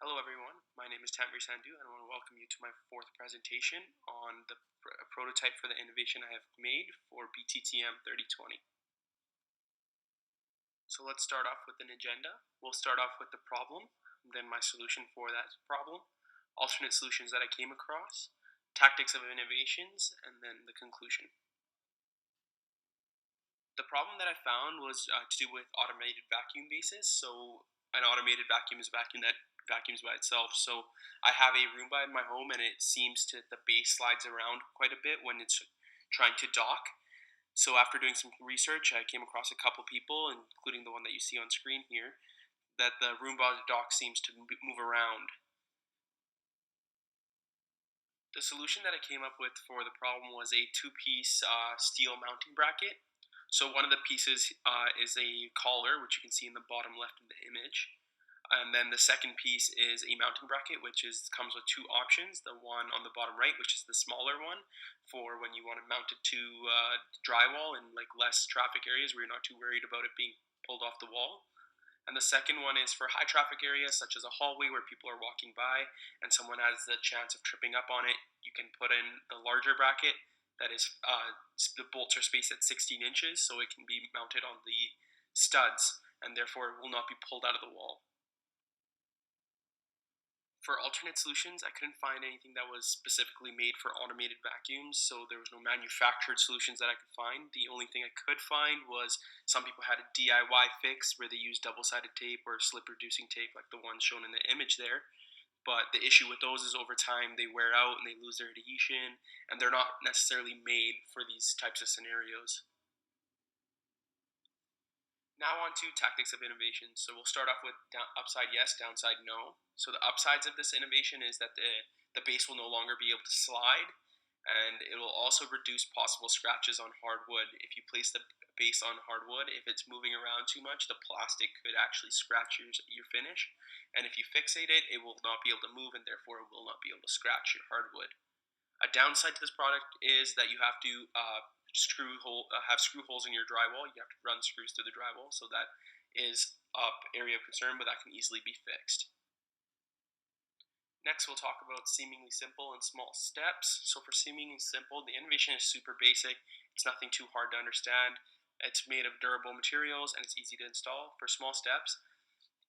Hello everyone, my name is TanveerSandhu and I want to welcome you to my fourth presentation on the prototype for the innovation I have made for BTTM 3020. So let's start off with an agenda. We'll start off with the problem, then my solution for that problem, alternate solutions that I came across, tactics of innovations, and then the conclusion. The problem that I found was to do with automated vacuum bases. So an automated vacuum is a vacuum that vacuums by itself. So I have a Roomba in my home, and it seems to the base slides around quite a bit when it's trying to dock. So after doing some research, I came across a couple people, including the one that you see on screen here, that the Roomba dock seems to move around. The solution that I came up with for the problem was a two-piece steel mounting bracket. So one of the pieces is a collar, which you can see in the bottom left of the image. And then the second piece is a mounting bracket, which comes with two options. The one on the bottom right, which is the smaller one, for when you want to mount it to drywall in like less traffic areas where you're not too worried about it being pulled off the wall. And the second one is for high traffic areas, such as a hallway where people are walking by and someone has the chance of tripping up on it. You can put in the larger bracket that is, the bolts are spaced at 16 inches, so it can be mounted on the studs, and therefore it will not be pulled out of the wall. For alternate solutions, I couldn't find anything that was specifically made for automated vacuums, so there was no manufactured solutions that I could find. The only thing I could find was some people had a DIY fix where they used double-sided tape or slip-reducing tape like the one shown in the image there. But the issue with those is over time they wear out and they lose their adhesion, and they're not necessarily made for these types of scenarios. Now on to tactics of innovation. So we'll start off with upside yes, downside no. So the upsides of this innovation is that the base will no longer be able to slide, and it will also reduce possible scratches on hardwood. If you place the base on hardwood, if it's moving around too much, the plastic could actually scratch your finish. And if you fixate it, it will not be able to move, and therefore it will not be able to scratch your hardwood. A downside to this product is that you have to have screw holes in your drywall. You have to run screws through the drywall, so that is an area of concern, but that can easily be fixed. Next, we'll talk about seemingly simple and small steps. So for seemingly simple, the innovation is super basic. It's nothing too hard to understand. It's made of durable materials, and it's easy to install. For small steps,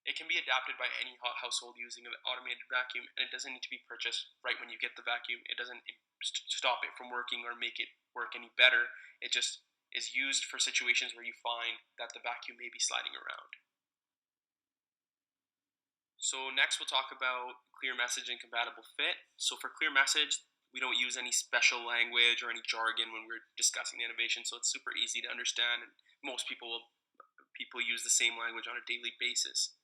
it can be adapted by any household using an automated vacuum, and it doesn't need to be purchased right when you get the vacuum. It doesn't stop it from working or make it work any better. It just is used for situations where you find that the vacuum may be sliding around. So next we'll talk about clear message and compatible fit. So for clear message, we don't use any special language or any jargon when we're discussing the innovation, so it's super easy to understand, and most people use the same language on a daily basis.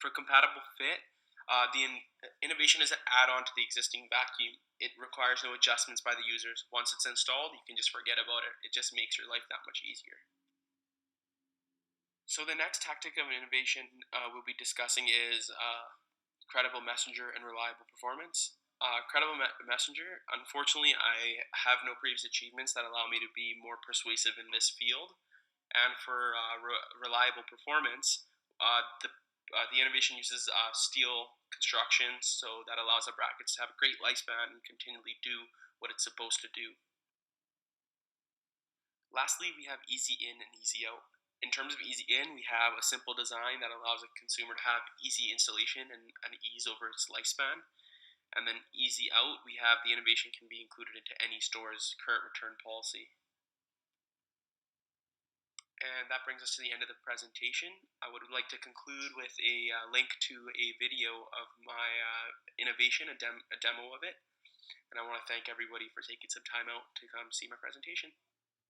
For compatible fit, the innovation is an add-on to the existing vacuum. It requires no adjustments by the users. Once it's installed, you can just forget about it. It just makes your life that much easier. So the next tactic of innovation we'll be discussing is credible messenger and reliable performance. Credible messenger, unfortunately, I have no previous achievements that allow me to be more persuasive in this field. And for reliable performance, the innovation uses steel construction, so that allows the brackets to have a great lifespan and continually do what it's supposed to do. Lastly, we have easy in and easy out. In terms of easy in, we have a simple design that allows a consumer to have easy installation and an ease over its lifespan. And then easy out, we have the innovation can be included into any store's current return policy. And that brings us to the end of the presentation. I would like to conclude with a link to a video of my innovation, a demo of it. And I want to thank everybody for taking some time out to come see my presentation.